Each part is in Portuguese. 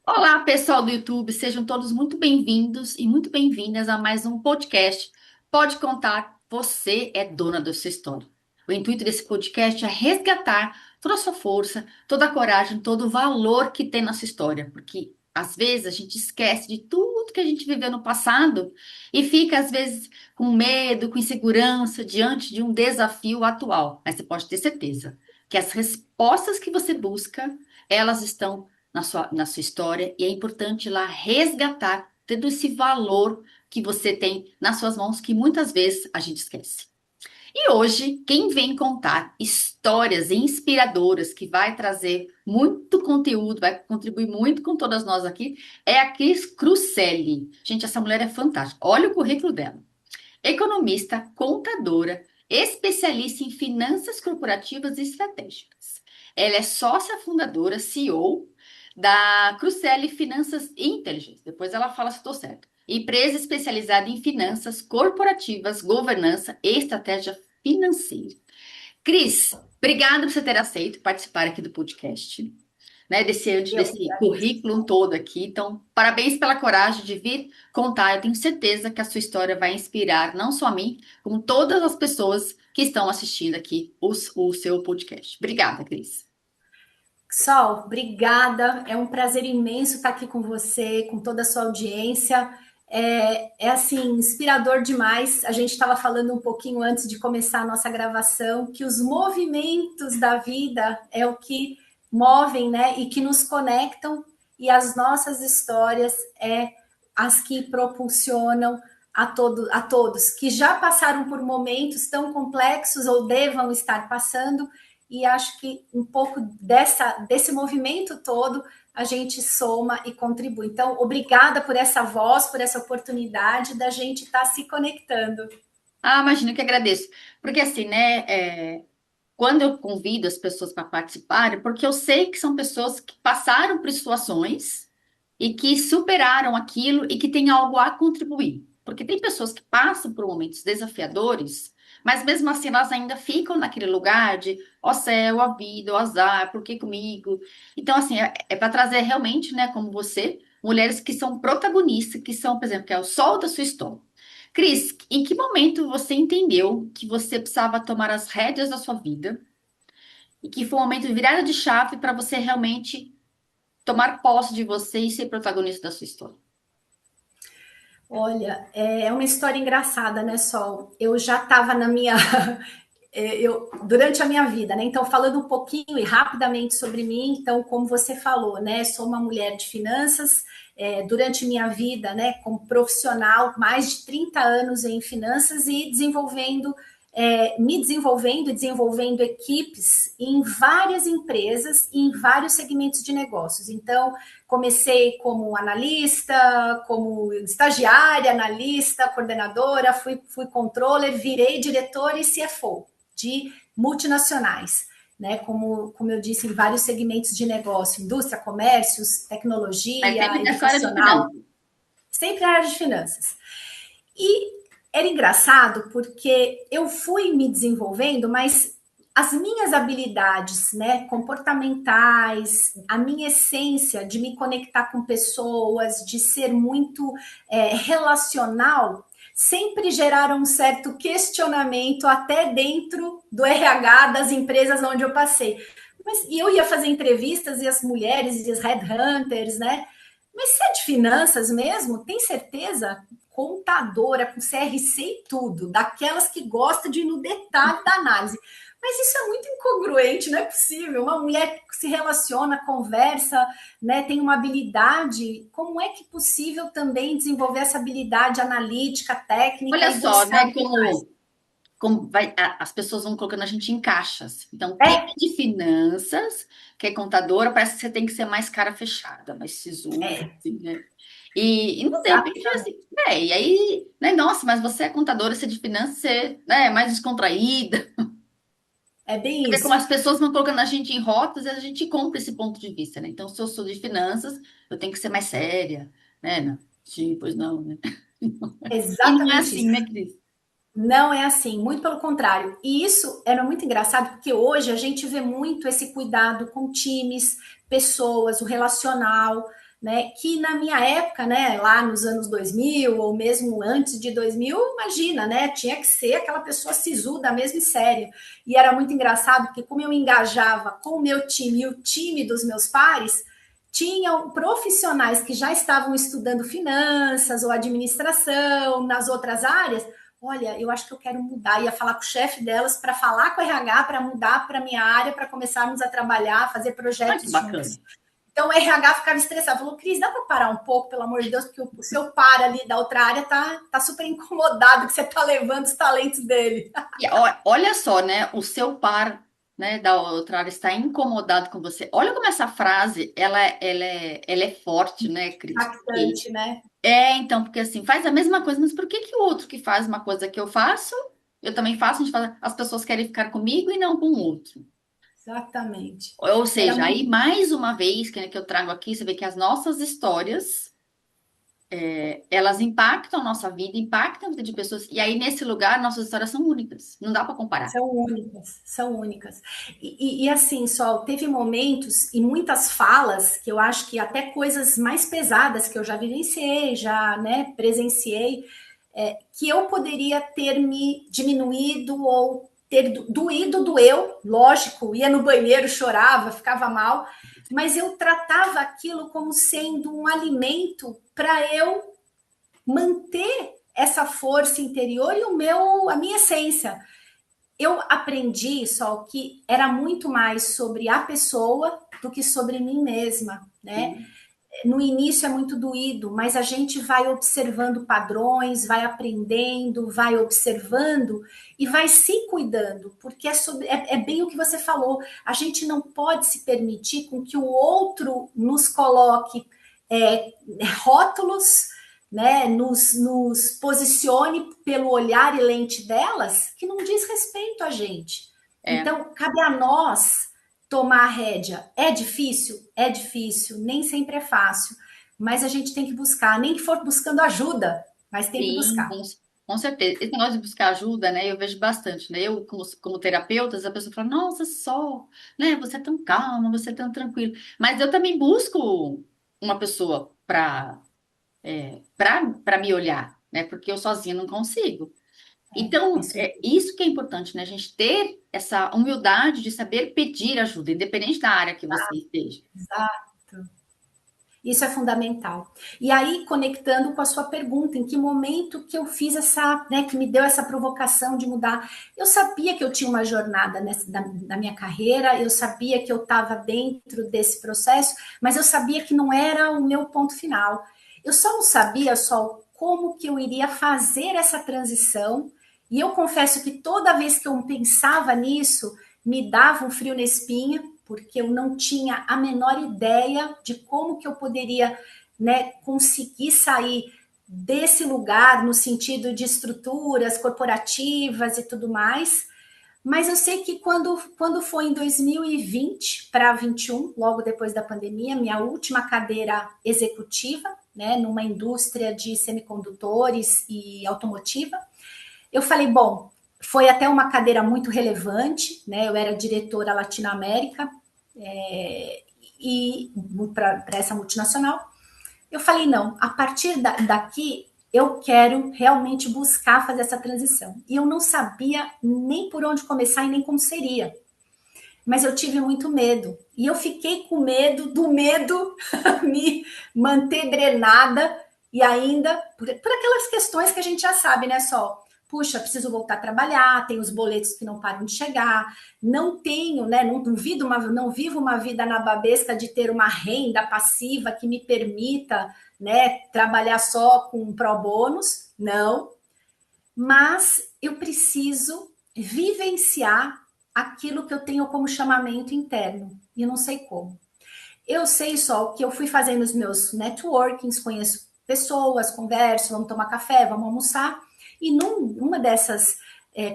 Olá, pessoal do YouTube, sejam todos muito bem-vindos e muito bem-vindas a mais um podcast. Pode contar, você é dona da sua história. O intuito desse podcast é resgatar toda a sua força, toda a coragem, todo o valor que tem na sua história, porque às vezes a gente esquece de tudo que a gente viveu no passado e fica às vezes com medo, com insegurança diante de um desafio atual. Mas você pode ter certeza que as respostas que você busca, elas estão na sua história e é importante ir lá resgatar todo esse valor que você tem nas suas mãos, que muitas vezes a gente esquece. E hoje, quem vem contar histórias inspiradoras, que vai trazer muito conteúdo, vai contribuir muito com todas nós aqui, é a Cris Crucelli. Gente, essa mulher é fantástica. Olha o currículo dela. Economista, contadora, especialista em finanças corporativas e estratégicas. Ela é sócia fundadora, CEO da Crucelli Finanças e Inteligência. Depois ela fala se estou certo. Empresa especializada em finanças corporativas, governança e estratégia financeira. Cris, obrigada por você ter aceito participar aqui do podcast, né, Eu que desse agradeço. currículo todo aqui. Então, parabéns pela coragem de vir contar. Eu tenho certeza que a sua história vai inspirar não só a mim, como todas as pessoas que estão assistindo aqui o seu podcast. Obrigada, Cris. Sol, obrigada. É um prazer imenso estar aqui com você, com toda a sua audiência. É assim, inspirador demais. A gente estava falando um pouquinho antes de começar a nossa gravação que os movimentos da vida é o que movem, né? E que nos conectam, e as nossas histórias é as que propulsionam a todos que já passaram por momentos tão complexos ou devam estar passando, e acho que um pouco desse movimento todo a gente soma e contribui. Então, obrigada por essa voz, por essa oportunidade da gente estar se conectando. Ah, imagino que agradeço. Porque assim, né, quando eu convido as pessoas para participarem, porque eu sei que são pessoas que passaram por situações e que superaram aquilo e que têm algo a contribuir. Porque tem pessoas que passam por momentos desafiadores, mas mesmo assim elas ainda ficam naquele lugar de, ó céu, a vida, o azar, por que comigo? Então, assim, é para trazer realmente, né, como você, mulheres que são protagonistas, que são, por exemplo, que é o sol da sua história. Cris, em que momento você entendeu que você precisava tomar as rédeas da sua vida e que foi um momento de virada de chave para você realmente tomar posse de você e ser protagonista da sua história? Olha, é uma história engraçada, né, Sol? Eu já estava na minha. Durante a minha vida, né? Então, falando um pouquinho e rapidamente sobre mim, então, como você falou, né? Sou uma mulher de finanças. Durante minha vida, né, como profissional, mais de 30 anos em finanças e me desenvolvendo e desenvolvendo equipes em várias empresas e em vários segmentos de negócios. Então, comecei como analista, como estagiária, analista, coordenadora, fui controller, virei diretora e CFO de multinacionais, né? Como eu disse, em vários segmentos de negócio, indústria, comércios, Mas tecnologia, sempre nessa área de educacional, finanças. sempre na área de finanças. E era engraçado porque eu fui me desenvolvendo, mas as minhas habilidades, né, comportamentais, a minha essência de me conectar com pessoas, de ser muito relacional, sempre geraram um certo questionamento até dentro do RH das empresas onde eu passei. Mas e eu ia fazer entrevistas e as mulheres e as headhunters, né? Mas você é de finanças mesmo? Tem certeza? Contadora, com CRC e tudo, daquelas que gosta de ir no detalhe da análise. Mas isso é muito incongruente, não é possível. Uma mulher que se relaciona, conversa, né, tem uma habilidade. Como é que é possível também desenvolver essa habilidade analítica, técnica Olha e só, gostar né, do que faz? as pessoas vão colocando a gente em caixas. Então, quem É, é de finanças, que é contadora, parece que você tem que ser mais cara fechada, mais sisuda, assim, né? E não, de repente, assim, exatamente. e aí, né, nossa, mas você é contadora, você é de finanças, você, né, é mais descontraída. É bem Você vê como isso. as pessoas vão colocando a gente em rotas e a gente compra esse ponto de vista, né? Então, se eu sou de finanças, eu tenho que ser mais séria, né? Não, sim, pois não, né? E não é Exatamente isso. assim, né, Cris? Não é assim, muito pelo contrário. E isso era muito engraçado, porque hoje a gente vê muito esse cuidado com times, pessoas, o relacional. né? Que na minha época, né, lá nos anos 2000 ou mesmo antes de 2000, imagina, né? Tinha que ser aquela pessoa sisuda mesmo e séria. E era muito engraçado porque como eu engajava com o meu time e o time dos meus pares, tinham profissionais que já estavam estudando finanças ou administração nas outras áreas. Olha, eu acho que eu quero mudar. Ia falar com o chefe delas para falar com o RH para mudar para a minha área, para começarmos a trabalhar, fazer Olha que projetos bacana. juntos. Então o RH ficava estressado, falou, Cris, dá para parar um pouco, pelo amor de Deus, porque o seu par ali da outra área tá super incomodado que você tá levando os talentos dele. E olha só, né? O seu par, né, da outra área está incomodado com você. Olha como essa frase, ela é forte, né, Cris? Porque, Impactante, né? então, porque assim, faz a mesma coisa, mas por que que o outro que faz uma coisa que eu faço, eu também faço, a gente fala, as pessoas querem ficar comigo e não com o outro. Exatamente. Ou Era seja, aí muito. mais uma vez, que eu trago aqui, você vê que as nossas histórias elas impactam a nossa vida, impactam a vida de pessoas. E aí, nesse lugar, nossas histórias são únicas. Não dá para comparar. São únicas, são únicas. E assim, Sol, teve momentos e muitas falas que eu acho que até coisas mais pesadas que eu já vivenciei, já né, presenciei, que eu poderia ter me diminuído ou ter doído, doeu, lógico, ia no banheiro, chorava, ficava mal, mas eu tratava aquilo como sendo um alimento para eu manter essa força interior e a minha essência. Eu aprendi só que era muito mais sobre a pessoa do que sobre mim mesma, né? Sim, No início é muito doído, mas a gente vai observando padrões, vai aprendendo, vai observando e vai se cuidando, porque é bem o que você falou. A gente não pode se permitir com que o outro nos coloque é, rótulos, né, nos posicione pelo olhar e lente delas, que não diz respeito a gente. é, Então, cabe a nós tomar a rédea. É difícil, nem sempre é fácil, mas a gente tem que buscar, nem que for buscando ajuda, mas tem que sim, buscar. com certeza. Esse negócio de buscar ajuda, né? Eu vejo bastante, né? Eu, como terapeuta, a pessoa fala, nossa, só, né? Você é tão calma, você é tão tranquilo. Mas eu também busco uma pessoa para me olhar, né? Porque eu sozinha não consigo. Então, Isso, é isso que é importante, né? A gente ter essa humildade de saber pedir ajuda, independente da área que você esteja. isso é fundamental. E aí, conectando com a sua pergunta, em que momento que eu fiz essa, né, que me deu essa provocação de mudar? Eu sabia que eu tinha uma jornada da minha carreira, eu sabia que eu estava dentro desse processo, mas eu sabia que não era o meu ponto final. Eu só não sabia só como que eu iria fazer essa transição. E eu confesso que toda vez que eu pensava nisso, me dava um frio na espinha, porque eu não tinha a menor ideia de como que eu poderia, né, conseguir sair desse lugar no sentido de estruturas corporativas e tudo mais. Mas eu sei que quando foi em 2020 para 21, logo depois da pandemia, minha última cadeira executiva, né, numa indústria de semicondutores e automotiva, eu falei, bom, foi até uma cadeira muito relevante, né? Eu era diretora Latinoamérica e para essa multinacional. Eu falei, não, a partir daqui eu quero realmente buscar fazer essa transição. E eu não sabia nem por onde começar e nem como seria. Mas eu tive muito medo. E eu fiquei com medo do medo me manter drenada e ainda por aquelas questões que a gente já sabe, né, Sol? Puxa, preciso voltar a trabalhar, tem os boletos que não param de chegar, não tenho, né? Não vivo uma vida nababesca de ter uma renda passiva que me permita, né, trabalhar só com pró bônus, não. Mas eu preciso vivenciar aquilo que eu tenho como chamamento interno, e eu não sei como. Eu sei só que eu fui fazendo os meus networkings, conheço pessoas, converso, vamos tomar café, vamos almoçar. E numa dessas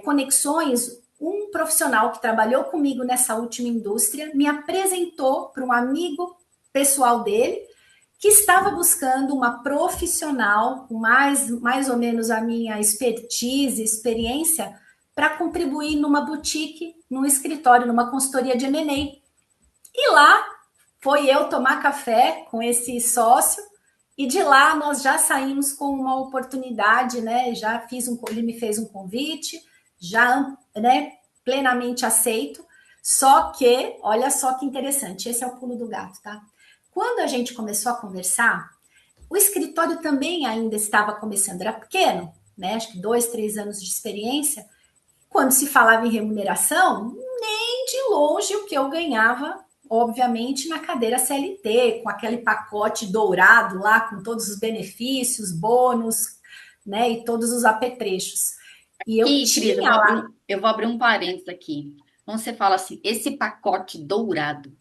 conexões, um profissional que trabalhou comigo nessa última indústria me apresentou para um amigo pessoal dele, que estava buscando uma profissional com mais ou menos a minha expertise, experiência, para contribuir numa boutique, num escritório, numa consultoria de M&A. E lá foi eu tomar café com esse sócio, e de lá nós já saímos com uma oportunidade, né? Ele me fez um convite, já, né, plenamente aceito. Só que, olha só que interessante, esse é o pulo do gato, tá? Quando a gente começou a conversar, o escritório também ainda estava começando, era pequeno, né? Acho que 2, 3 anos de experiência. Quando se falava em remuneração, nem de longe o que eu ganhava, obviamente, na cadeira CLT, com aquele pacote dourado lá, com todos os benefícios, bônus, né? E todos os apetrechos. E eu E, Cris, tinha lá. eu vou abrir um parênteses aqui. Quando você fala assim, esse pacote dourado,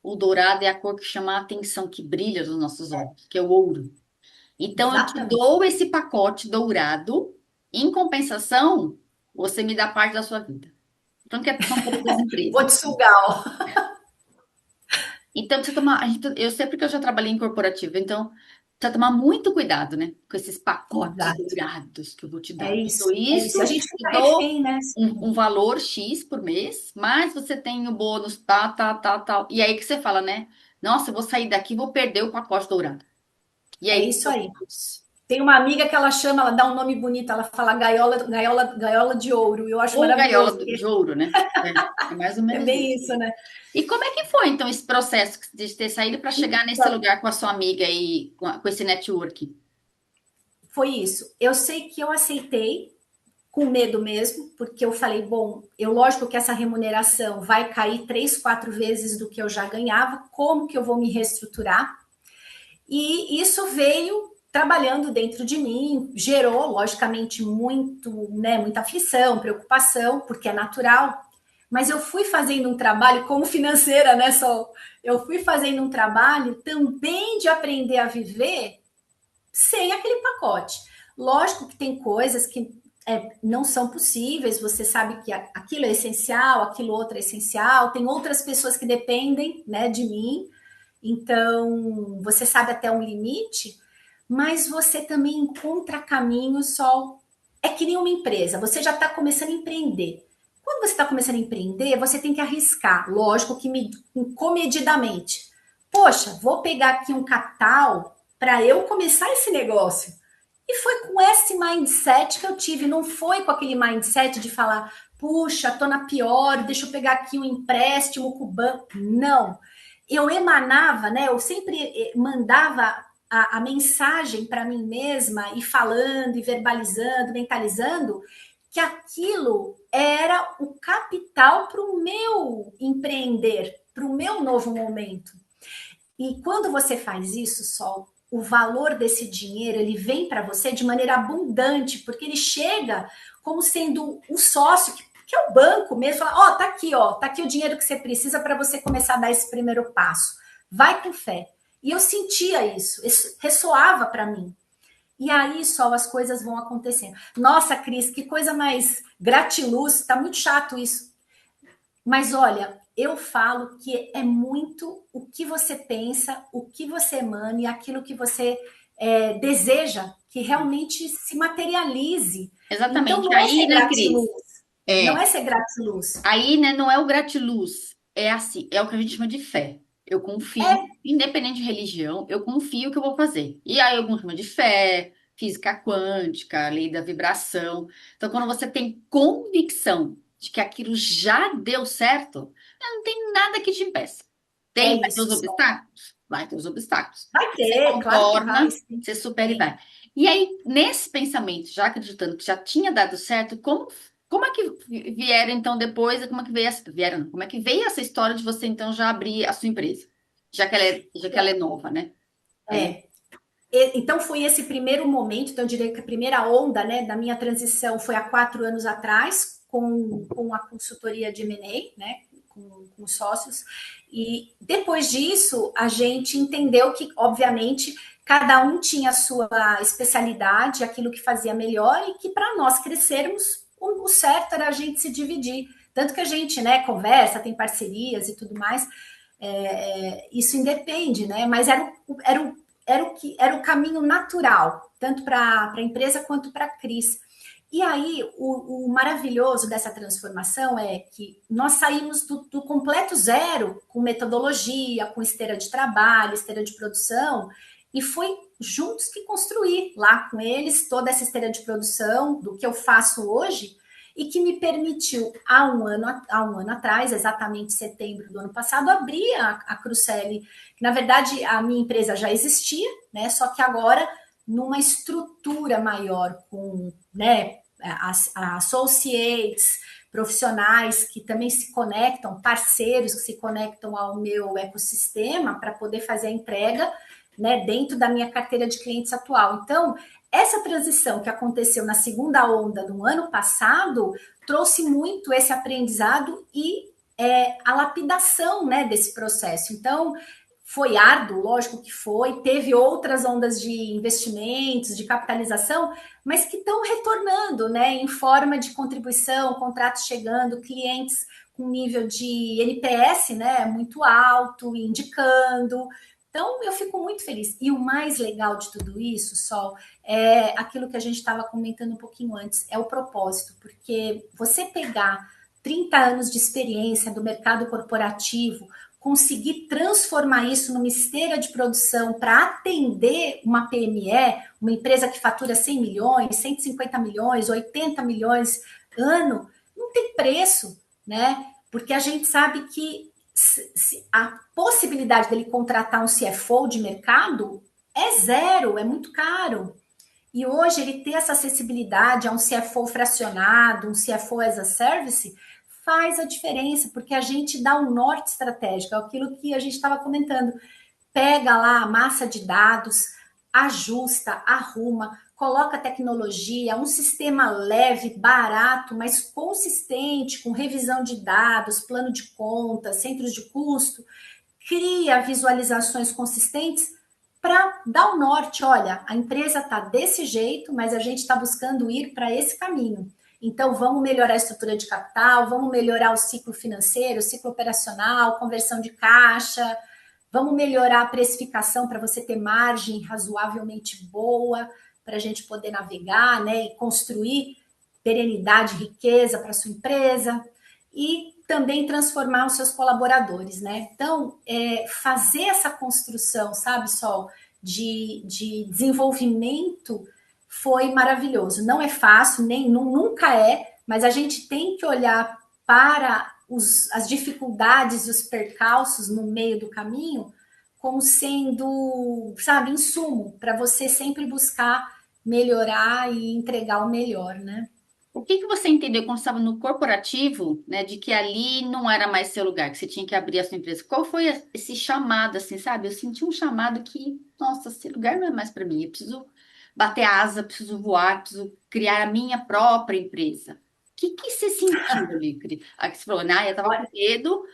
o dourado é a cor que chama a atenção, que brilha nos nossos olhos, que é o ouro. Então, eu te Exatamente. dou esse pacote dourado, em compensação, você me dá parte da sua vida. Então, que são todas as Vou empresas. te sugar. Então, precisa tomar. Eu sei porque eu já trabalhei em corporativo, então precisa tomar muito cuidado, né? Com esses pacotes Exato. dourados que eu vou te É dar. Eu te isso. dou É isso. A isso, gente te fica dou refém, né? um valor X por mês, mas você tem o bônus, tal, tal, tal, tal. E aí que você fala, né? Nossa, eu vou sair daqui e vou perder o pacote dourado. E É aí, isso aí. Tem uma amiga que ela chama, ela dá um nome bonito, ela fala gaiola de ouro. Eu acho ou gaiola maravilhoso, de porque ouro, né? É mais ou é menos bem isso. isso, né? E como é que foi, então, esse processo de ter saído para chegar nesse Então, lugar com a sua amiga e com esse network? foi isso. Eu sei que eu aceitei com medo mesmo, porque eu falei, bom, eu lógico que essa remuneração vai cair 3, 4 vezes do que eu já ganhava, como que eu vou me reestruturar? E isso veio trabalhando dentro de mim, gerou, logicamente, muita aflição, preocupação, porque é natural. Mas eu fui fazendo um trabalho como financeira, né, Sol? Eu fui fazendo um trabalho também de aprender a viver sem aquele pacote. Lógico que tem coisas que não são possíveis, você sabe que aquilo é essencial, aquilo outro é essencial, tem outras pessoas que dependem, né, de mim, então você sabe até um limite, mas você também encontra caminhos só. É que nem uma empresa, você já está começando a empreender. Quando você está começando a empreender, você tem que arriscar, lógico que comedidamente. Poxa, vou pegar aqui um capital para eu começar esse negócio. E foi com esse mindset que eu tive, não foi com aquele mindset de falar, puxa, tô na pior, deixa eu pegar aqui um empréstimo com o banco. Não. Eu emanava, né? Eu sempre mandava a mensagem para mim mesma e falando, e verbalizando, mentalizando, que aquilo era o capital para o meu empreender, para o meu novo momento. E quando você faz isso, Sol, o valor desse dinheiro ele vem para você de maneira abundante, porque ele chega como sendo um sócio que é o banco mesmo, fala, ó, tá aqui o dinheiro que você precisa para você começar a dar esse primeiro passo. Vai com fé. E eu sentia isso ressoava para mim. E aí só as coisas vão acontecendo. Nossa, Cris, que coisa mais gratiluz, tá muito chato isso. Mas olha, eu falo que é muito o que você pensa, o que você emana e aquilo que você deseja que realmente se materialize. Então Exatamente. não é Aí, ser né, Cris? gratiluz, não É. é ser gratiluz. Aí, né, não é o gratiluz. É assim, é o que a gente chama de fé. Eu confio, É, independente de religião, eu confio que eu vou fazer. E aí, alguns chamam de fé, física quântica, lei da vibração. Então, quando você tem convicção de que aquilo já deu certo, não tem nada que te impeça. é Vai ter os isso só. obstáculos? Vai ter os obstáculos. Vai Você ter, claro que vai. contorna, Sim. você supera e Tem. vai. E aí, nesse pensamento, já acreditando que já tinha dado certo, como é que vieram então depois? Como é que veio vieram, não, como é que veio essa história de você então já abrir a sua empresa? Já que ela é nova, né? Aí, É, então foi esse primeiro momento, então eu diria que a primeira onda, né, da minha transição foi há 4 anos atrás, com a consultoria de M&A, né, com os sócios, e depois disso a gente entendeu que, obviamente, cada um tinha a sua especialidade, aquilo que fazia melhor, e que para nós crescermos, o certo era a gente se dividir. Tanto que a gente, né, conversa, tem parcerias e tudo mais, isso independe, né? Mas era o caminho natural, tanto para a empresa quanto para a Cris. E aí, o maravilhoso dessa transformação é que nós saímos do completo zero, com metodologia, com esteira de trabalho, esteira de produção, e foi juntos que construir lá com eles toda essa esteira de produção do que eu faço hoje e que me permitiu, há um ano atrás, exatamente em setembro do ano passado, abrir a Cruceli. Na verdade, a minha empresa já existia, né? Só que agora numa estrutura maior, com, né, associates, profissionais que também se conectam, parceiros que se conectam ao meu ecossistema para poder fazer a entrega, né, dentro da minha carteira de clientes atual. Então, essa transição que aconteceu na segunda onda do ano passado trouxe muito esse aprendizado e a lapidação, né, desse processo. Então, foi árduo, lógico que foi, teve outras ondas de investimentos, de capitalização, mas que estão retornando, né, em forma de contribuição, contratos chegando, clientes com nível de NPS, né, muito alto, indicando. Então, eu fico muito feliz. E o mais legal de tudo isso, Sol, é aquilo que a gente estava comentando um pouquinho antes, é o propósito, porque você pegar 30 anos de experiência do mercado corporativo, conseguir transformar isso numa esteira de produção para atender uma PME, uma empresa que fatura 100 milhões, 150 milhões, 80 milhões ano, não tem preço, né? Porque a gente sabe que a possibilidade dele contratar um CFO de mercado é zero, é muito caro. E hoje ele ter essa acessibilidade a um CFO fracionado, um CFO as a service, faz a diferença, porque a gente dá um norte estratégico, é aquilo que a gente estava comentando. Pega lá a massa de dados, ajusta, arruma, coloca tecnologia, um sistema leve, barato, mas consistente, com revisão de dados, plano de conta, centros de custo, cria visualizações consistentes para dar o norte. Olha, a empresa está desse jeito, mas a gente está buscando ir para esse caminho. Então, vamos melhorar a estrutura de capital, vamos melhorar o ciclo financeiro, o ciclo operacional, conversão de caixa, vamos melhorar a precificação para você ter margem razoavelmente boa, para a gente poder navegar, né, e construir perenidade, riqueza para sua empresa e também transformar os seus colaboradores, né? Então, fazer essa construção, sabe, Sol, de desenvolvimento foi maravilhoso. Não é fácil, nem nunca é, mas a gente tem que olhar para as dificuldades e os percalços no meio do caminho como sendo, sabe, insumo para você sempre buscar melhorar e entregar o melhor, né? O que que você entendeu quando estava no corporativo, né, de que ali não era mais seu lugar, que você tinha que abrir a sua empresa? Qual foi esse chamado, assim, sabe? Eu senti um chamado que, nossa, esse lugar não é mais para mim. Eu preciso bater asa, preciso voar, preciso criar a minha própria empresa. O que você sentiu ali, Cris? Aí você falou, né? Eu estava com medo,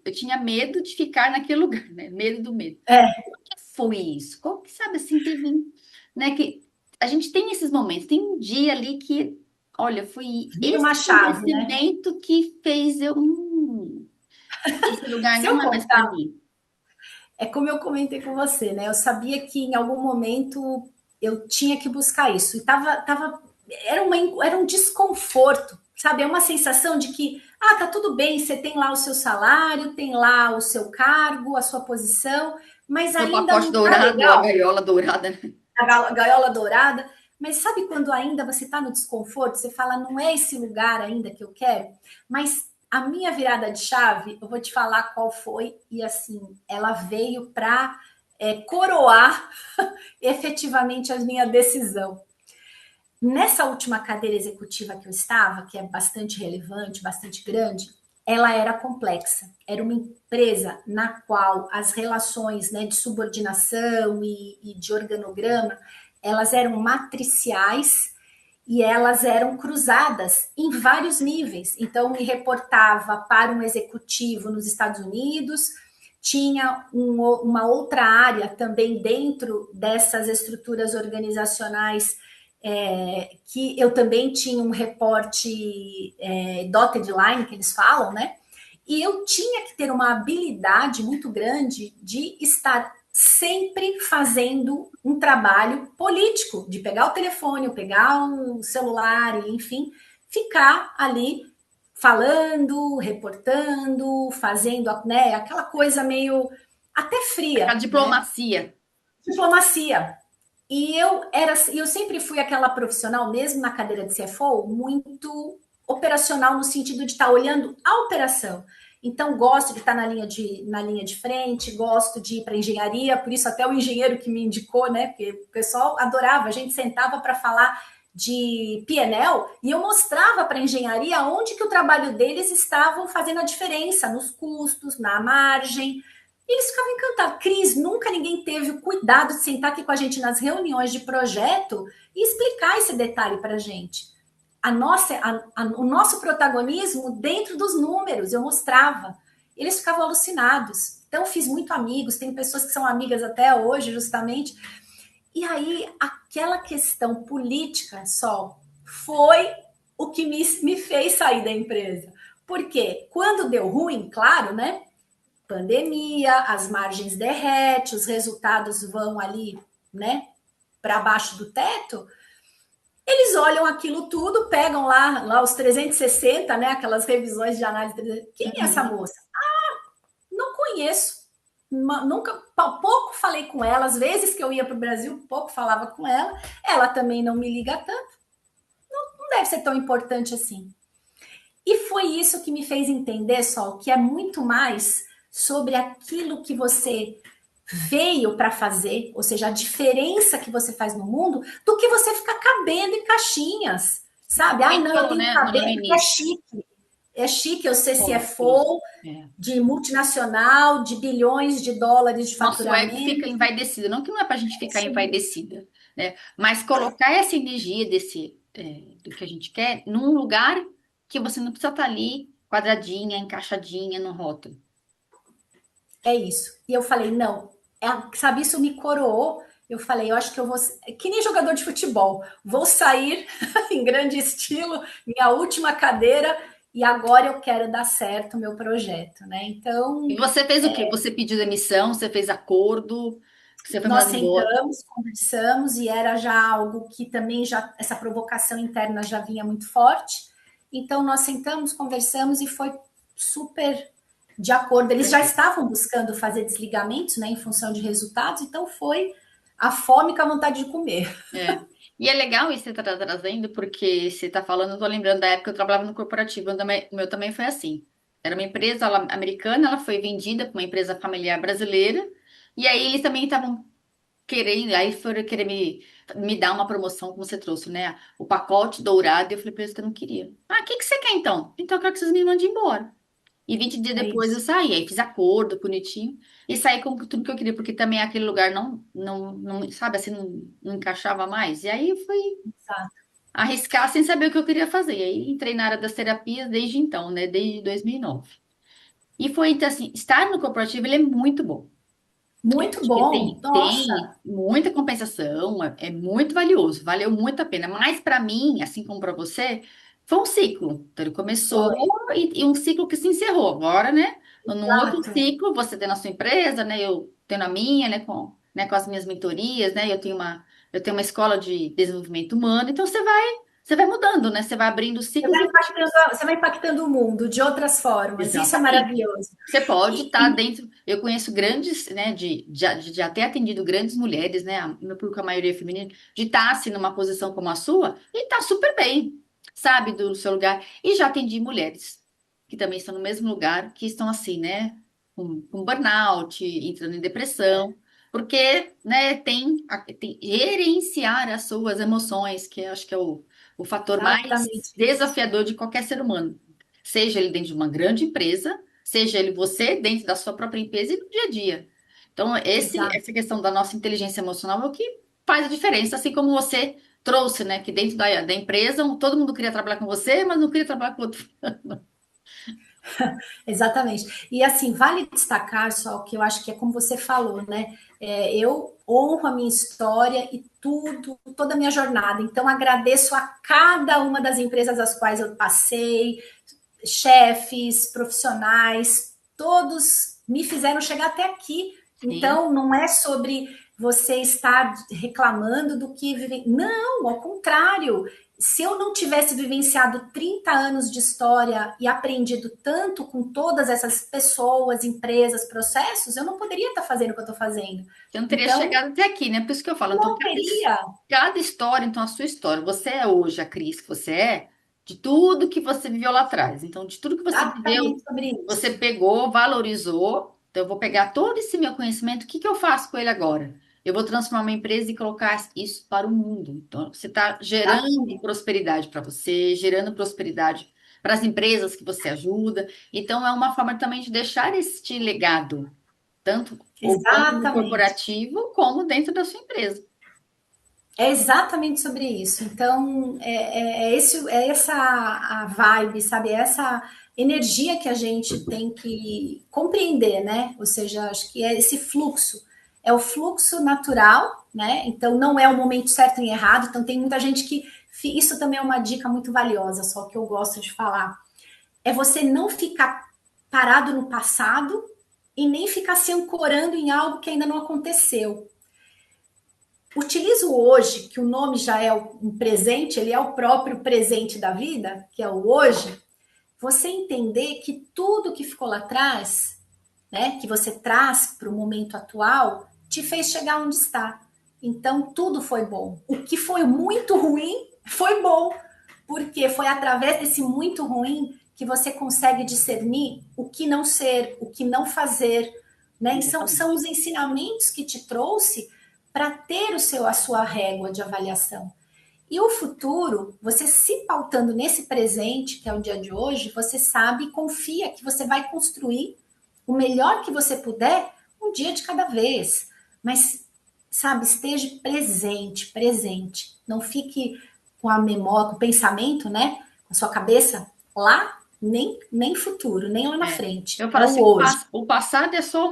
eu tinha medo de ficar naquele lugar, né? Medo do medo. É, O que foi isso? Qual que, sabe, assim, teve, né, que a gente tem esses momentos, tem um dia ali que, olha, foi vira esse uma chave, né? acontecimento que fez eu, esse lugar Se não eu é mais para contar, mim. é como eu comentei com você, né? Eu sabia que em algum momento eu tinha que buscar isso. E era um desconforto, sabe? É uma sensação de que, tá tudo bem, você tem lá o seu salário, tem lá o seu cargo, a sua posição, mas Seu ainda pacote não tá dourado, a legal, gaiola dourada, né? a gaiola dourada. Mas sabe quando ainda você está no desconforto, você fala, não é esse lugar ainda que eu quero? Mas a minha virada de chave, eu vou te falar qual foi, e assim, ela veio para coroar efetivamente a minha decisão. Nessa última cadeira executiva que eu estava, que é bastante relevante, bastante grande, ela era complexa. Era uma empresa na qual as relações, né, de subordinação e de organograma, elas eram matriciais e elas eram cruzadas em vários níveis. Então, me reportava para um executivo nos Estados Unidos, tinha uma outra área também dentro dessas estruturas organizacionais, que eu também tinha um reporte dotted line, que eles falam, né? E eu tinha que ter uma habilidade muito grande de estar sempre fazendo um trabalho político, de pegar o telefone, ou pegar o celular, enfim, ficar ali falando, reportando, fazendo, né, aquela coisa meio até Aquela fria, né? diplomacia. Diplomacia. E eu sempre fui aquela profissional, mesmo na cadeira de CFO, muito operacional no sentido de estar olhando a operação. Então, gosto de estar na linha de frente, gosto de ir para engenharia, por isso até o engenheiro que me indicou, né? Porque o pessoal adorava, a gente sentava para falar de PNL e eu mostrava para a engenharia onde que o trabalho deles estavam fazendo a diferença nos custos, na margem. E eles ficavam encantados. Cris, nunca ninguém teve o cuidado de sentar aqui com a gente nas reuniões de projeto e explicar esse detalhe para a gente. O nosso protagonismo dentro dos números, eu mostrava. Eles ficavam alucinados. Então, fiz muito amigos, tem pessoas que são amigas até hoje, justamente. E aí, aquela questão política só foi o que me fez sair da empresa. Porque quando deu ruim, claro, né? Pandemia, as margens derretem, os resultados vão ali, né, para baixo do teto. Eles olham aquilo tudo, pegam lá os 360, né, aquelas revisões de análise. Quem é essa Uhum. moça? Não conheço. Nunca, pouco falei com ela. Às vezes que eu ia para o Brasil, pouco falava com ela. Ela também não me liga tanto. Não deve ser tão importante assim. E foi isso que me fez entender, Sol, que é muito mais sobre aquilo que você veio para fazer, ou seja, a diferença que você faz no mundo, do que você ficar cabendo em caixinhas, sabe? A Ai, gente não, eu falou, tenho que né, no caber porque é início. chique. É chique eu ser Como isso? CFO É. de multinacional, de bilhões de dólares de Nosso ego fica faturamento. envaidecido. Não que não é para a gente ficar Sim, envaidecida, né? Mas colocar essa energia do que a gente quer num lugar que você não precisa estar ali quadradinha, encaixadinha no rótulo. é isso. E eu falei, não, sabe, isso me coroou. Eu falei, eu acho que eu vou. Que nem jogador de futebol. Vou sair em grande estilo, minha última cadeira, e agora eu quero dar certo o meu projeto, né? E Então, você fez o quê? Você pediu demissão, você fez acordo, você foi nós mandado embora. sentamos, conversamos, e era já algo que também já essa provocação interna já vinha muito forte. Então, nós sentamos, conversamos e foi super de acordo. Eles já Perfeito. estavam buscando fazer desligamentos, né, em função de resultados, então foi a fome com a vontade de comer. É. E é legal isso que você está trazendo, porque você está falando, eu tô lembrando da época que eu trabalhava no corporativo, o meu também foi assim. Era uma empresa americana, ela foi vendida para uma empresa familiar brasileira, e aí eles também estavam querendo, aí foram querer me dar uma promoção, como você trouxe, né? O pacote dourado, e eu falei para eles que eu não queria. Ah, o que que você quer então? Então eu quero que vocês me mandem embora. E 20 dias É depois eu isso. saí, aí fiz acordo bonitinho e saí com tudo que eu queria, porque também aquele lugar não sabe assim, não encaixava mais. E aí eu fui Exato. arriscar sem saber o que eu queria fazer. E aí entrei na área das terapias desde então, né? Desde 2009. E foi então assim, estar no corporativo ele é muito bom. Eu Muito acho que bom. tem Nossa. muita compensação, é muito valioso, valeu muito a pena. Mas para mim, assim como para você, foi um ciclo. Então ele começou Foi. e um ciclo que se encerrou. Agora, né? Num outro Exato. ciclo, você tem na sua empresa, né? Eu tenho a minha, né, com as minhas mentorias, né? Eu tenho uma escola de desenvolvimento humano. Então você vai mudando, né? Você vai abrindo ciclos e Você vai impactando o mundo de outras formas. Isso é exatamente. maravilhoso. Você pode E, estar dentro. Eu conheço grandes, né, de até atendido grandes mulheres, né, meu público, a maioria é feminina, de estar assim numa posição como a sua e tá super bem, sabe, do seu lugar. E já atendi mulheres que também estão no mesmo lugar, que estão assim, né, com burnout, entrando em depressão, porque, né, tem gerenciar as suas emoções, que eu acho que é o fator mais exatamente isso. desafiador de qualquer ser humano. Seja ele dentro de uma grande empresa, seja ele você dentro da sua própria empresa e no dia a dia. Então, Exato. essa questão da nossa inteligência emocional é o que faz a diferença, assim como você trouxe, né? Que dentro da empresa todo mundo queria trabalhar com você, mas não queria trabalhar com outro. Exatamente. E assim, vale destacar só que eu acho que é como você falou, né? Eu honro a minha história e tudo, toda a minha jornada. Então, agradeço a cada uma das empresas às quais eu passei, chefes, profissionais, todos me fizeram chegar até aqui. Sim. Então, não é sobre você estar reclamando do que vive. Não, ao contrário. Se eu não tivesse vivenciado 30 anos de história e aprendido tanto com todas essas pessoas, empresas, processos, eu não poderia estar fazendo o que eu estou fazendo. Eu não teria Então, chegado até aqui, né? Por isso que eu falo. Então, não teria. cada história, então, a sua história. Você é hoje a Cris que você é, de tudo que você viveu lá atrás. Então, de tudo que você viveu, Exatamente sobre você isso. pegou, valorizou. Então, eu vou pegar todo esse meu conhecimento, o que que eu faço com ele agora? Eu vou transformar uma empresa e colocar isso para o mundo. Então, você está gerando Exatamente. prosperidade para você, gerando prosperidade para as empresas que você ajuda. Então, é uma forma também de deixar este legado tanto o banco no Exatamente. corporativo como dentro da sua empresa. É exatamente sobre isso. Então, é essa a vibe, sabe? É essa energia que a gente tem que compreender, né? Ou seja, acho que é esse fluxo. É o fluxo natural, né? Então, não é o momento certo e errado. Então, tem muita gente que. Isso também é uma dica muito valiosa, só que eu gosto de falar. É você não ficar parado no passado e nem ficar se ancorando em algo que ainda não aconteceu. Utilizo hoje, que o nome já é um presente, ele é o próprio presente da vida, que é o hoje, você entender que tudo que ficou lá atrás, né, que você traz para o momento atual, te fez chegar onde está. Então, tudo foi bom. O que foi muito ruim foi bom, porque foi através desse muito ruim que você consegue discernir o que não ser, o que não fazer, né? São Exatamente. os ensinamentos que te trouxe para ter a sua régua de avaliação. E o futuro, você se pautando nesse presente, que é o dia de hoje, você sabe e confia que você vai construir o melhor que você puder, um dia de cada vez. Mas, sabe, esteja presente, presente. Não fique com a memória, com o pensamento, né? Com a sua cabeça lá, nem futuro, nem lá na É. frente. Eu É falo o assim, hoje. o passado é só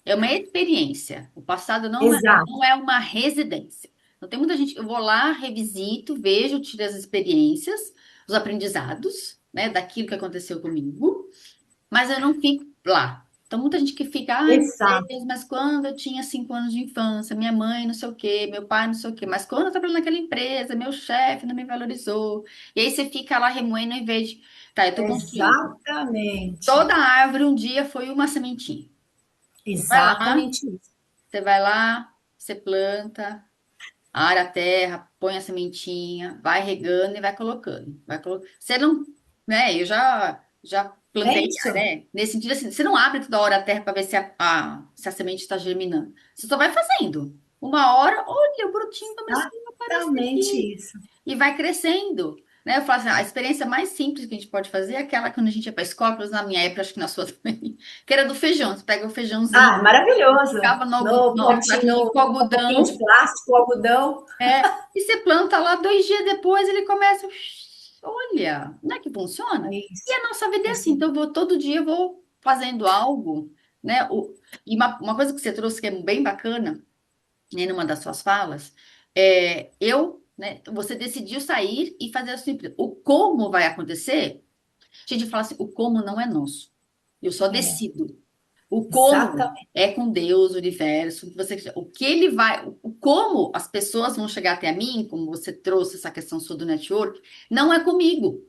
é uma experiência. O passado Exato. não é uma residência. Então, tem muita gente, eu vou lá, revisito, vejo, tiro as experiências, os aprendizados, né, daquilo que aconteceu comigo, mas eu não fico lá. Então, muita gente que fica, ai, meu Exato. Deus, mas quando eu tinha 5 anos de infância, minha mãe não sei o quê, meu pai não sei o quê, mas quando eu trabalhei naquela empresa, meu chefe não me valorizou. E aí você fica lá remoendo em vez de, tá, eu tô construindo. Exatamente. Toda árvore um dia foi uma sementinha. Você vai lá, Exatamente isso. você vai lá, você planta, ara a terra, põe a sementinha, vai regando e vai colocando. Você não, né? Já É plantei, isso. né? Nesse sentido assim, você não abre toda hora a terra para ver se a semente está germinando. Você só vai fazendo. Uma hora, olha, o brotinho começou a aparecer Exatamente aqui isso. e vai crescendo. Né? Eu falo assim, a experiência mais simples que a gente pode fazer é aquela quando a gente ia para a escola, pelo menos na minha época, acho que na sua também, que era do feijão. Você pega o feijãozinho, Ah, maravilhoso. ficava No no pratinho potinho, com no copinho de algodão, plástico, algodão. e você planta lá 2 dias depois, ele começa. Olha, não é que funciona? É E isso. a nossa vida é É assim, isso. então todo dia eu vou fazendo algo, né? E uma coisa que você trouxe que é bem bacana, né, numa das suas falas, né, você decidiu sair e fazer a sua empresa. O como vai acontecer, a gente fala assim, o como não é nosso. Eu só É, decido. O como exatamente. é com Deus, o universo, o que você quiser. O que ele vai, o como as pessoas vão chegar até mim, como você trouxe essa questão sua do network, não é comigo.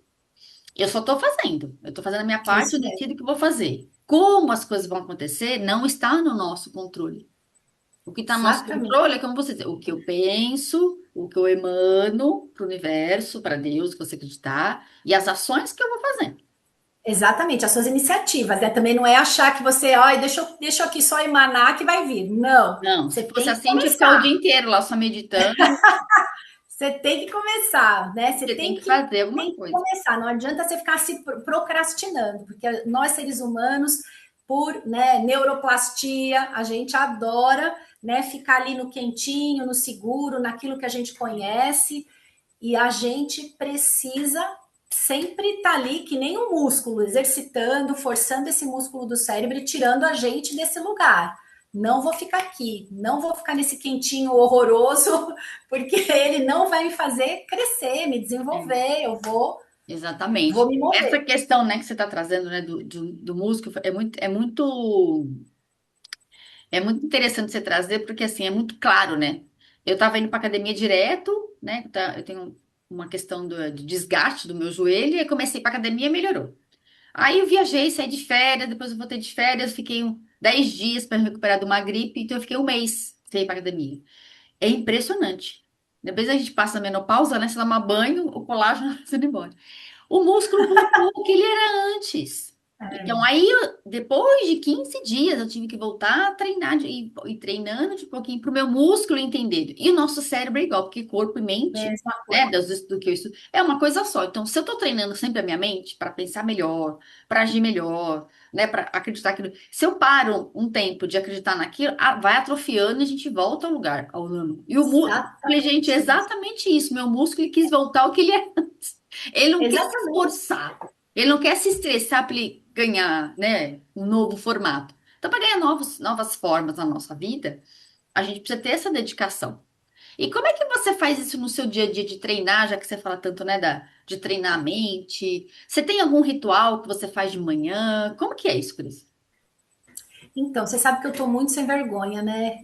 Eu só estou fazendo. Eu estou fazendo a minha É parte, eu isso mesmo. decido o que eu vou fazer. Como as coisas vão acontecer não está no nosso controle. O que está no nosso Exatamente. controle é como você diz, o que eu penso, o que eu emano para o universo, para Deus, que você acreditar, e as ações que eu vou fazendo. Exatamente, as suas iniciativas, né? Também não é achar que você, ó, deixa eu aqui só emanar que vai vir. Não, Não, se você fosse tem que assim, de ficar o dia começar. inteiro lá só meditando, Você tem que começar, né? você tem que fazer alguma tem que coisa. começar. Não adianta você ficar se procrastinando, porque nós seres humanos, por né, neuroplastia, a gente adora né, ficar ali no quentinho, no seguro, naquilo que a gente conhece, e a gente precisa sempre estar ali, que nem um músculo, exercitando, forçando esse músculo do cérebro e tirando a gente desse lugar. Não vou ficar aqui, não vou ficar nesse quentinho horroroso, porque ele não vai me fazer crescer, me É. desenvolver, vou Exatamente. me Essa mover. questão, né, que você está trazendo, né, do músico, é muito É muito interessante você trazer, porque assim, é muito claro, né? Eu tava indo pra academia direto, né? Eu tenho uma questão de desgaste do meu joelho, e aí comecei pra academia e melhorou. Aí eu viajei, saí de férias, depois eu voltei de férias, fiquei 10 dias para me recuperar de uma gripe, então eu fiquei um mês sem ir pra academia. É impressionante. Depois a gente passa a menopausa, né? Você toma banho, o colágeno vai indo embora. O músculo voltou o que ele era antes. Então, É, aí, depois de 15 dias, eu tive que voltar a treinar e treinando de pouquinho para o meu músculo entender. E o nosso cérebro é igual, porque corpo e mente, mesma né, coisa. do que eu estudo, é uma coisa só. Então, se eu estou treinando sempre a minha mente para pensar melhor, para agir melhor, né, para acreditar que. Se eu paro um tempo de acreditar naquilo, vai atrofiando e a gente volta ao lugar, ao ano. E o músculo, gente, é Exatamente isso. exatamente isso. Meu músculo ele quis voltar ao que ele é. Ele não quer se Exatamente. esforçar. Ele não quer se estressar para ele ganhar, né, um novo formato. Então, para ganhar novas formas na nossa vida, a gente precisa ter essa dedicação. E como é que você faz isso no seu dia a dia de treinar, já que você fala tanto, né, de treinar a mente? Você tem algum ritual que você faz de manhã? Como que é isso, Cris? Então, você sabe que eu tô muito sem vergonha, né?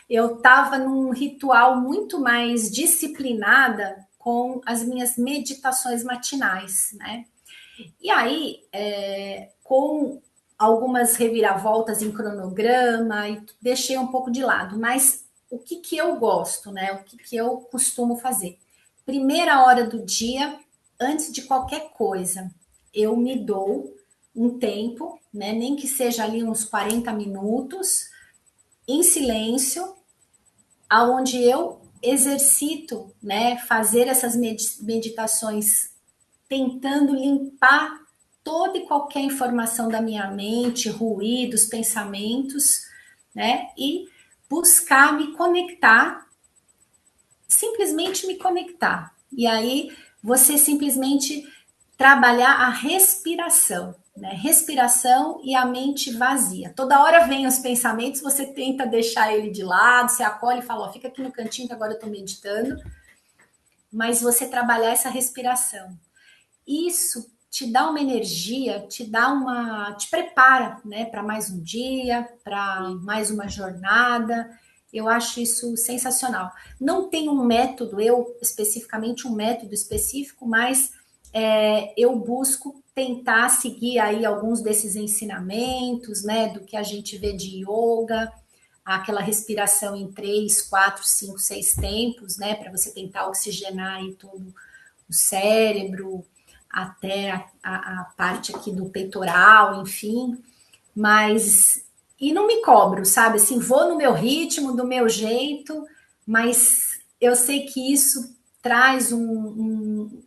Eu tava num ritual muito mais disciplinada com as minhas meditações matinais, né? E aí, com algumas reviravoltas em cronograma, e deixei um pouco de lado, mas o que que eu gosto, né? O que que eu costumo fazer? Primeira hora do dia, antes de qualquer coisa, eu me dou um tempo, né? Nem que seja ali uns 40 minutos, em silêncio, aonde eu exercito, né? Fazer essas meditações tentando limpar toda e qualquer informação da minha mente, ruídos, pensamentos, né? E buscar me conectar, simplesmente me conectar. E aí você simplesmente trabalhar a respiração, né? Respiração e a mente vazia. Toda hora vem os pensamentos, você tenta deixar ele de lado, você acolhe e fala, ó, fica aqui no cantinho que agora eu tô meditando, mas você trabalhar essa respiração. Isso te dá uma energia, te prepara, né, para mais um dia, para mais uma jornada. Eu acho isso sensacional. Não tem um método, eu especificamente um método específico, mas eu busco tentar seguir aí alguns desses ensinamentos, né, do que a gente vê de yoga, aquela respiração em 3, 4, 5, 6 tempos, né, para você tentar oxigenar aí todo o cérebro, até a parte aqui do peitoral, enfim, mas e não me cobro, sabe? Assim, vou no meu ritmo, do meu jeito, mas eu sei que isso traz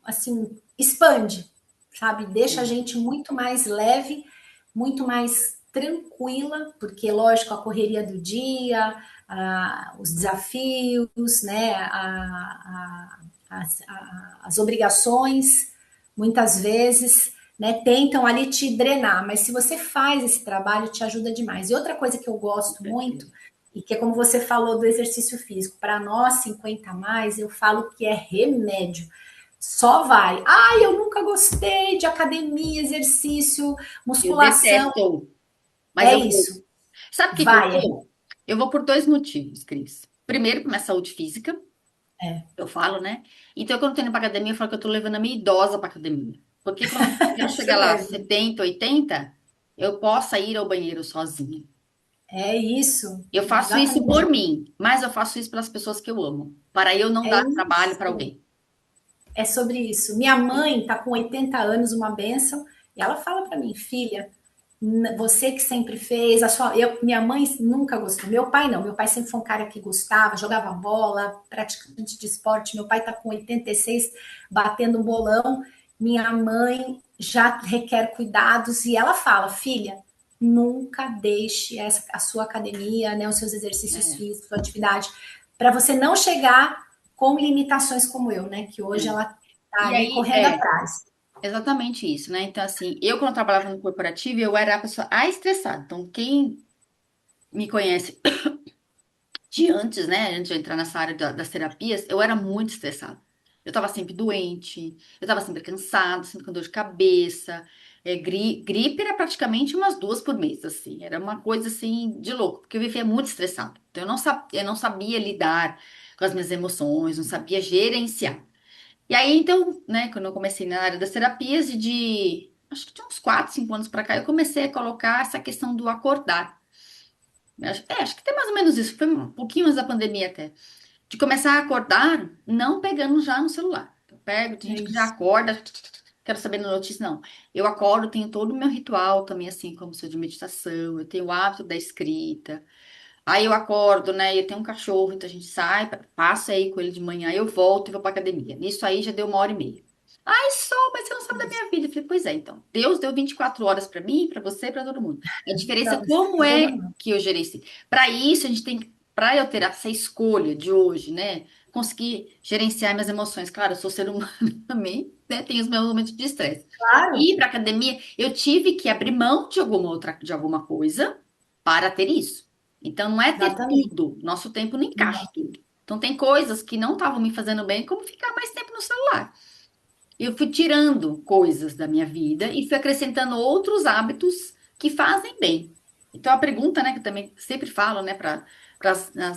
assim, expande, sabe? Deixa a Sim. gente muito mais leve, muito mais tranquila, porque lógico a correria do dia, os desafios, né? As obrigações, muitas vezes, né, tentam ali te drenar, mas se você faz esse trabalho, te ajuda demais. E outra coisa que eu Com gosto muito, certeza. e que é como você falou do exercício físico, para nós 50 a mais, eu falo que é remédio. Só vai. Ai, eu nunca gostei de academia, exercício, Eu musculação. detesto, mas É eu vou. isso. Sabe por que que eu Vai. vou? Eu vou por dois motivos, Cris. Primeiro, por minha saúde física, É. eu falo, né? Então, quando eu tô indo pra academia, eu falo que eu tô levando a minha idosa pra academia. Porque quando Isso chegar lá mesmo. 70, 80, eu possa ir ao banheiro sozinha. É isso. Eu faço isso Exatamente. por mim, mas eu faço isso pelas pessoas que eu amo, para eu não É dar trabalho para isso. alguém. É sobre isso. Minha mãe está com 80 anos, uma benção, e ela fala para mim, filha, você que sempre fez, minha mãe nunca gostou, meu pai não, meu pai sempre foi um cara que gostava, jogava bola, praticante de esporte, meu pai está com 86, batendo um bolão, minha mãe já requer cuidados, e ela fala, filha, nunca deixe a sua academia, né, os seus exercícios É, físicos, sua atividade, para você não chegar com limitações como eu, né, que hoje é. ela está E ali aí, correndo atrás. exatamente isso, né? Então, assim, eu quando eu trabalhava no corporativo, eu era a pessoa a estressada. Então, quem me conhece de antes, né? Antes de eu entrar nessa área das terapias, eu era muito estressada. Eu tava sempre doente, eu tava sempre cansada, sempre com dor de cabeça. Gripe era praticamente umas 2 por mês, assim. Era uma coisa, assim, de louco, porque eu vivia muito estressada. Então, eu não sabia lidar com as minhas emoções, não sabia gerenciar. E aí, então, né, quando eu comecei na área das terapias, acho que de uns 4, 5 anos para cá, eu comecei a colocar essa questão do acordar. Acho que tem mais ou menos isso, foi um pouquinho antes da pandemia até. De começar a acordar, não pegando já no celular. Eu pego, tem É gente que já isso. acorda, quero saber da notícia, não. Eu acordo, tenho todo o meu ritual também, assim, como sou de meditação, eu tenho o hábito da escrita. Aí eu acordo, né? Eu tenho um cachorro, então a gente sai, passa aí com ele de manhã, eu volto e vou pra academia. Nisso aí já deu 1 hora e meia. Ai, Sol, mas você não sabe da minha vida. Eu falei, pois é, então. Deus deu 24 horas pra mim, pra você, pra todo mundo. A diferença Para é você, como para todo é mundo. que eu gerencio. Para isso, a gente tem que, para eu ter essa escolha de hoje, né? Conseguir gerenciar minhas emoções. Claro, eu sou ser humano também, né? Tenho os meus momentos de estresse. Claro, Ir para academia, eu tive que abrir mão de alguma coisa para ter isso. Então, não é ter exatamente. tudo. Nosso tempo não encaixa Não, tudo. Então, tem coisas que não estavam me fazendo bem, como ficar mais tempo no celular. Eu fui tirando coisas da minha vida e fui acrescentando outros hábitos que fazem bem. Então, a pergunta, né, que eu também sempre falo, né,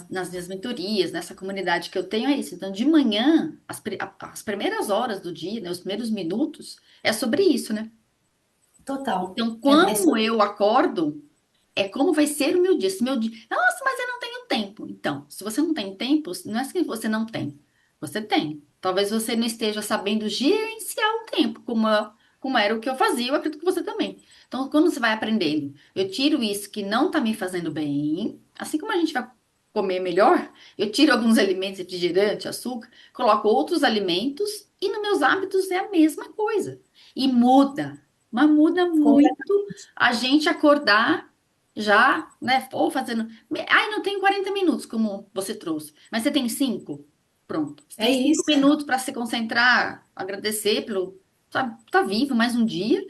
nas minhas mentorias, nessa comunidade que eu tenho, é isso. Então, de manhã, as primeiras horas do dia, né, os primeiros minutos, é sobre isso, né? total. Então, É como eu acordo, é como vai ser o meu dia. Se meu dia, nossa, mas eu não tenho tempo. Então, se você não tem tempo, não é que você não tem. Você tem. Talvez você não esteja sabendo gerenciar o tempo, como era o que eu fazia, eu acredito que você também. Então, quando você vai aprendendo, eu tiro isso que não está me fazendo bem, assim como a gente vai comer melhor, eu tiro alguns alimentos, refrigerante, açúcar, coloco outros alimentos e nos meus hábitos é a mesma coisa. E muda, mas muda muito completamente. a gente acordar já, né? Ou fazendo. Ai, não tenho 40 minutos, como você trouxe, mas você tem 5. Pronto. Você É tem 5 isso. minutos para se concentrar, agradecer pelo. Tá vivo mais um dia.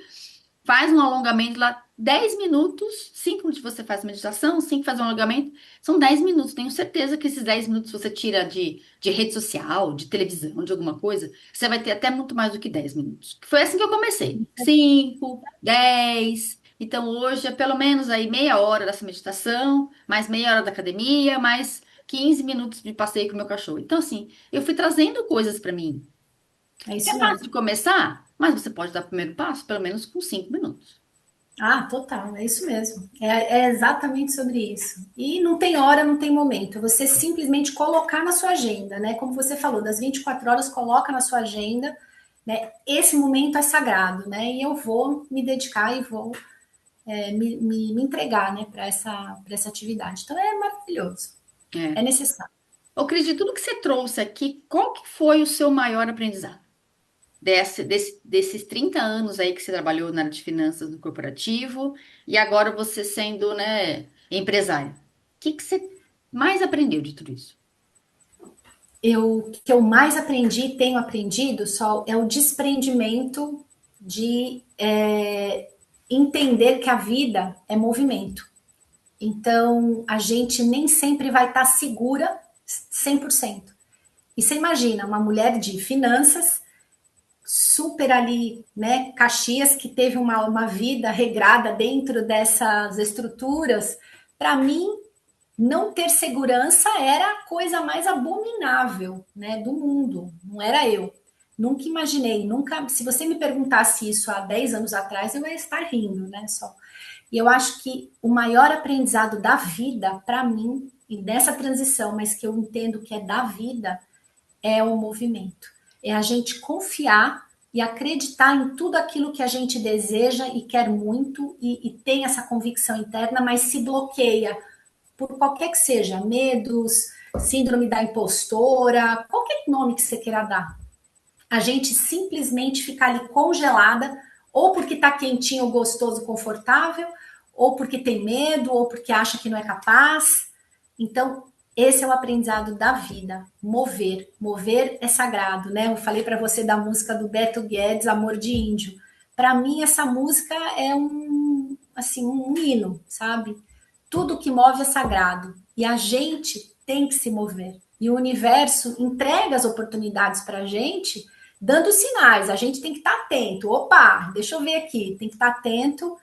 Faz um alongamento lá, 10 minutos. 5 de você faz meditação, 5 faz um alongamento. São 10 minutos. Tenho certeza que esses 10 minutos você tira de rede social, de televisão, de alguma coisa, você vai ter até muito mais do que 10 minutos. Foi assim que eu comecei. 5, 10. Então hoje é pelo menos aí meia hora dessa meditação, mais meia hora da academia, mais 15 minutos de passeio com o meu cachorro. Então, assim, eu fui trazendo coisas para mim. É É isso fácil de mesmo. começar, mas você pode dar o primeiro passo, pelo menos com 5 minutos. Ah, total, é isso mesmo. É exatamente sobre isso. E não tem hora, não tem momento. Você simplesmente colocar na sua agenda, né? Como você falou, das 24 horas, coloca na sua agenda, né? Esse momento é sagrado, né? E eu vou me dedicar e vou me entregar, né, para essa atividade. Então é maravilhoso, É. é necessário. Ô, Cris, de tudo que você trouxe aqui, qual que foi o seu maior aprendizado? Desses 30 anos aí que você trabalhou na área de finanças no corporativo e agora você sendo, né, empresária. O que você mais aprendeu de tudo isso? O que eu mais aprendi, tenho aprendido, só é o desprendimento de entender que a vida é movimento. Então, a gente nem sempre vai estar segura 100%. E você imagina, uma mulher de finanças, super ali, né, Caxias, que teve uma vida regrada dentro dessas estruturas, para mim, não ter segurança era a coisa mais abominável, né, do mundo, não era eu. Nunca imaginei, nunca, se você me perguntasse isso há 10 anos atrás, eu ia estar rindo, né, só. E eu acho que o maior aprendizado da vida, para mim, e dessa transição, mas que eu entendo que é da vida, é o movimento. É a gente confiar e acreditar em tudo aquilo que a gente deseja e quer muito e tem essa convicção interna, mas se bloqueia por qualquer que seja, medos, síndrome da impostora, qualquer nome que você queira dar. A gente simplesmente fica ali congelada, ou porque está quentinho, gostoso, confortável, ou porque tem medo, ou porque acha que não é capaz. Então, esse é o aprendizado da vida, mover. Mover é sagrado, né? Eu falei para você da música do Beto Guedes, Amor de Índio. Para mim, essa música é assim, um hino, sabe? Tudo que move é sagrado e a gente tem que se mover. E o universo entrega as oportunidades para a gente dando sinais. A gente tem que estar atento. Opa, deixa eu ver aqui. Tem que estar atento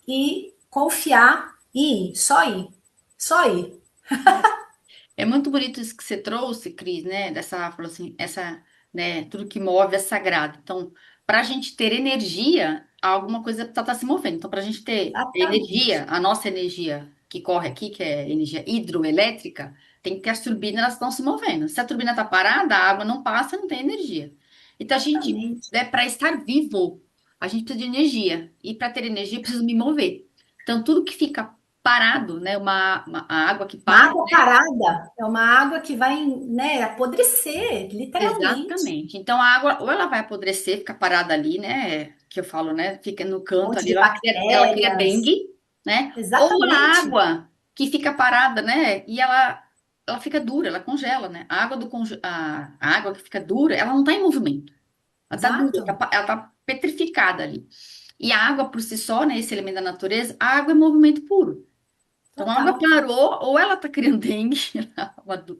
e confiar e ir, só ir. Só ir. É muito bonito isso que você trouxe, Cris, né? Dessa, falou assim, essa, né? Tudo que move é sagrado. Então, para a gente ter energia, alguma coisa está se movendo. Então, para a gente ter Exatamente. energia, a nossa energia que corre aqui, que é energia hidroelétrica, tem que ter as turbinas, elas estão se movendo. Se a turbina está parada, a água não passa, não tem energia. Então, a gente, Exatamente. né, para estar vivo, a gente precisa de energia. E para ter energia, eu preciso me mover. Então, tudo que fica parado, né? A água que Uma para. água parada é uma água que vai, né, apodrecer, literalmente. Exatamente. Então a água, ou ela vai apodrecer, fica parada ali, né? Que eu falo, né? Fica no Um canto monte ali, de ela cria bactérias. dengue, né? Ou a Exatamente. água que fica parada, né? E ela fica dura, ela congela, né? A água a água que fica dura, ela não está em movimento. Ela está dura, Exato. ela tá petrificada ali. E a água por si só, né? Esse elemento da natureza, a água é movimento puro. Então, a água Total. parou, ou ela está criando dengue,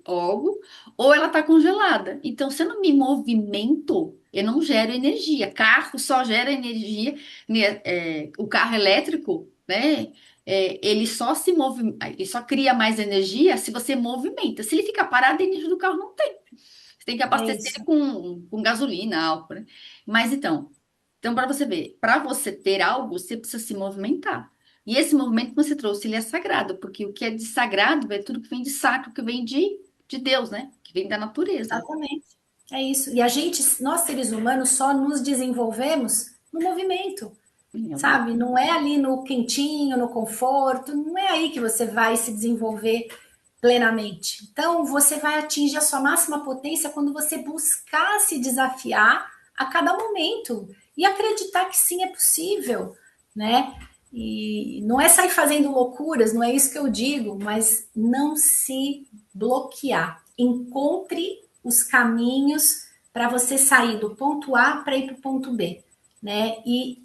algo, ou ela está congelada. Então, se eu não me movimento, eu não gero energia. Carro só gera energia, né, o carro elétrico, né? Ele só se move, ele só cria mais energia se você movimenta. Se ele fica parado, a energia do carro não tem. Você tem que É abastecer isso. ele com gasolina, álcool, né? Mas então para você ver, para você ter algo, você precisa se movimentar. E esse movimento que você trouxe, ele é sagrado, porque o que é de sagrado é tudo que vem de sacro, que vem de Deus, né? Que vem da natureza. Exatamente. É isso. E a gente, nós seres humanos, só nos desenvolvemos no movimento, sabe? Não é ali no quentinho, no conforto, não é aí que você vai se desenvolver plenamente. Então, você vai atingir a sua máxima potência quando você buscar se desafiar a cada momento e acreditar que sim é possível, né? E não é sair fazendo loucuras, não é isso que eu digo, mas não se bloquear. Encontre os caminhos para você sair do ponto A para ir para o ponto B, né? E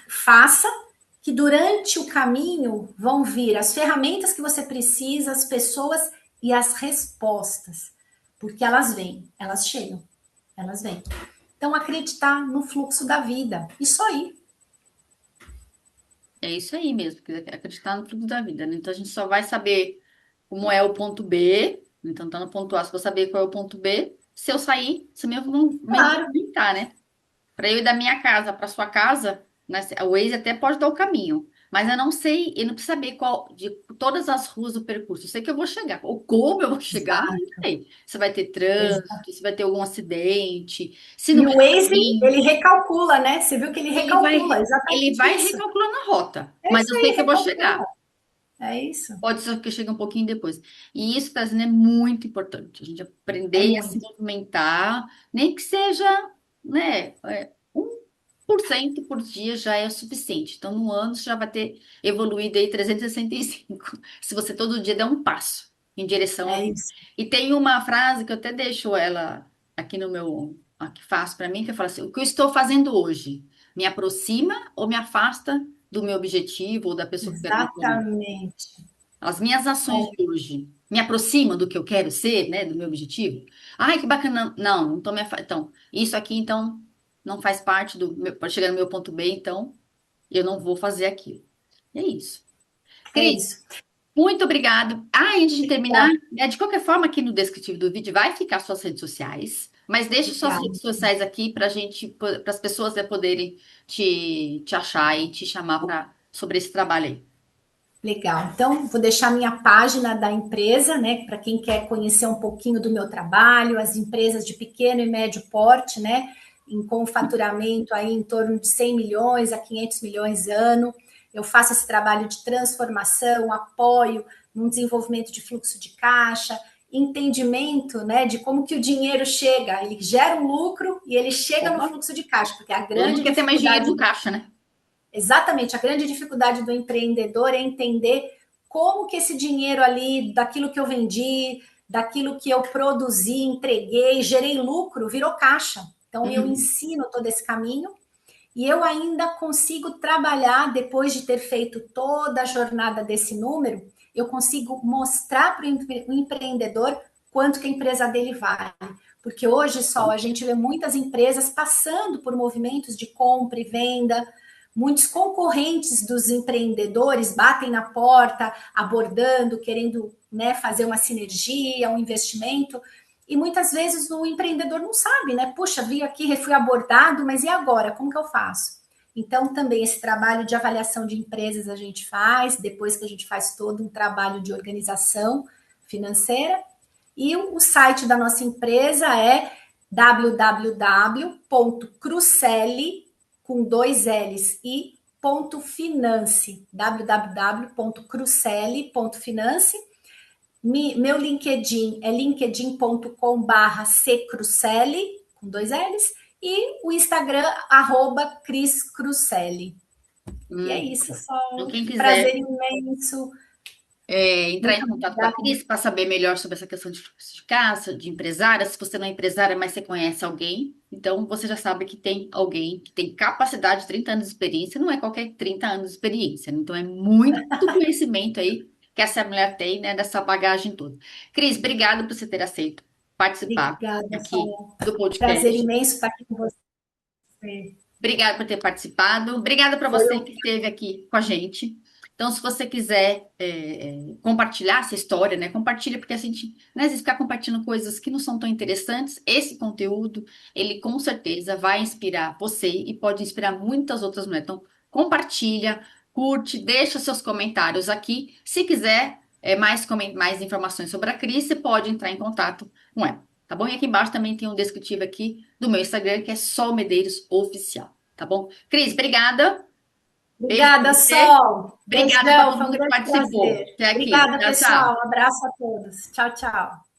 faça que durante o caminho vão vir as ferramentas que você precisa, as pessoas e as respostas, porque elas vêm, elas chegam, elas vêm. Então, acreditar no fluxo da vida e só ir. É isso aí mesmo, que é acreditar no fluxo da vida, né? Então a gente só vai saber como é o ponto B. Então tá no ponto A, se eu vou saber qual é o ponto B, se eu sair, se eu me Claro, movimentar, né? Para eu ir da minha casa para sua casa, né, o Waze até pode dar o caminho, mas eu não sei, eu não preciso saber qual de todas as ruas do percurso. Eu sei que eu vou chegar. Ou como eu vou chegar, eu não exato, sei. Se vai ter exato. trânsito, se vai ter algum acidente, se no E o meio do Waze, caminho ele recalcula, né? Você viu que ele ele vai recalcula, ele exatamente vai isso. recalculando a rota, É mas isso eu sei aí, que eu vou recalcula. chegar. É isso. Pode ser que eu chegue um pouquinho depois. E isso, Tazina, é muito importante. A gente É aprender a se muito. movimentar, nem que seja, né, 1% por dia já é o suficiente. Então, no ano, você já vai ter evoluído aí 365, se você todo dia der um passo em direção É ao... isso. E tem uma frase que eu até deixo ela aqui no meu, aqui faço para mim, que eu falo assim, o que eu estou fazendo hoje me aproxima ou me afasta do meu objetivo ou da pessoa que eu quero me tornar? Exatamente. As minhas ações de hoje me aproximam do que eu quero ser, né, do meu objetivo? Ai, que bacana. Não, não tô então, isso aqui então não faz parte do meu, para chegar no meu ponto B, então eu não vou fazer aquilo. E é isso. É Cris, isso. muito obrigado. Ah, antes de terminar, Obrigada. né, de qualquer forma, aqui no descritivo do vídeo vai ficar suas redes sociais, mas deixe suas Obrigada. redes sociais aqui para para as pessoas, né, poderem te achar e te chamar sobre esse trabalho aí. Legal. Então, vou deixar minha página da empresa, né, para quem quer conhecer um pouquinho do meu trabalho, as empresas de pequeno e médio porte, né, com faturamento aí em torno de 100 milhões a 500 milhões ano. Eu faço esse trabalho de transformação, apoio no desenvolvimento de fluxo de caixa, entendimento, né, de como que o dinheiro chega, ele gera um lucro e ele chega no Opa, fluxo de caixa, porque a todo mundo grande quer ter mais dinheiro dificuldade. no caixa, né? Exatamente, a grande dificuldade do empreendedor é entender como que esse dinheiro ali, daquilo que eu vendi, daquilo que eu produzi, entreguei, gerei lucro, virou caixa. Então eu Uhum. ensino todo esse caminho e eu ainda consigo trabalhar depois de ter feito toda a jornada desse número, eu consigo mostrar para o empreendedor quanto que a empresa dele vale. Porque hoje só a gente vê muitas empresas passando por movimentos de compra e venda, muitos concorrentes dos empreendedores batem na porta, abordando, querendo, né, fazer uma sinergia, um investimento, e muitas vezes o empreendedor não sabe, né? Puxa, vim aqui, fui abordado, mas e agora? Como que eu faço? Então, também esse trabalho de avaliação de empresas a gente faz, depois que a gente faz todo um trabalho de organização financeira. E o site da nossa empresa é www.cruceli, com dois L's, e .finance, www.cruceli.finance. Meu LinkedIn é linkedin.com/ccruceli, com dois L's, e o Instagram, @Cris Cruceli. E é isso, só Então, quem um quiser prazer imenso. entrar Muito em contato com a obrigada. Cris para saber melhor sobre essa questão de fluxo de caixa, de empresária. Se você não é empresária, mas você conhece alguém, então você já sabe que tem alguém que tem capacidade de 30 anos de experiência, não é qualquer 30 anos de experiência, né? Então é muito conhecimento aí que essa mulher tem, né, dessa bagagem toda. Cris, obrigada por você ter aceito participar Obrigada, aqui Sol. do Prazer podcast. imenso estar aqui com você. Obrigada por ter participado. Obrigada para Foi você um... que esteve aqui com a gente. Então, se você quiser compartilhar essa história, né? Compartilha, porque a gente, né, às vezes ficar compartilhando coisas que não são tão interessantes, esse conteúdo, ele com certeza vai inspirar você e pode inspirar muitas outras mulheres. Então, compartilha, curte, deixa seus comentários aqui. Se quiser mais informações sobre a Cris, você pode entrar em contato com ela. Tá bom? E aqui embaixo também tem um descritivo aqui do meu Instagram, que é Sol Medeiros Oficial. Tá bom? Cris, obrigada. Beijo pra Obrigada, você. Sol. Obrigada para Beijão, todo foi um mundo que grande participou. prazer. Até aqui. Obrigada, Tchau, pessoal. tchau. Um abraço a todos. Tchau, tchau.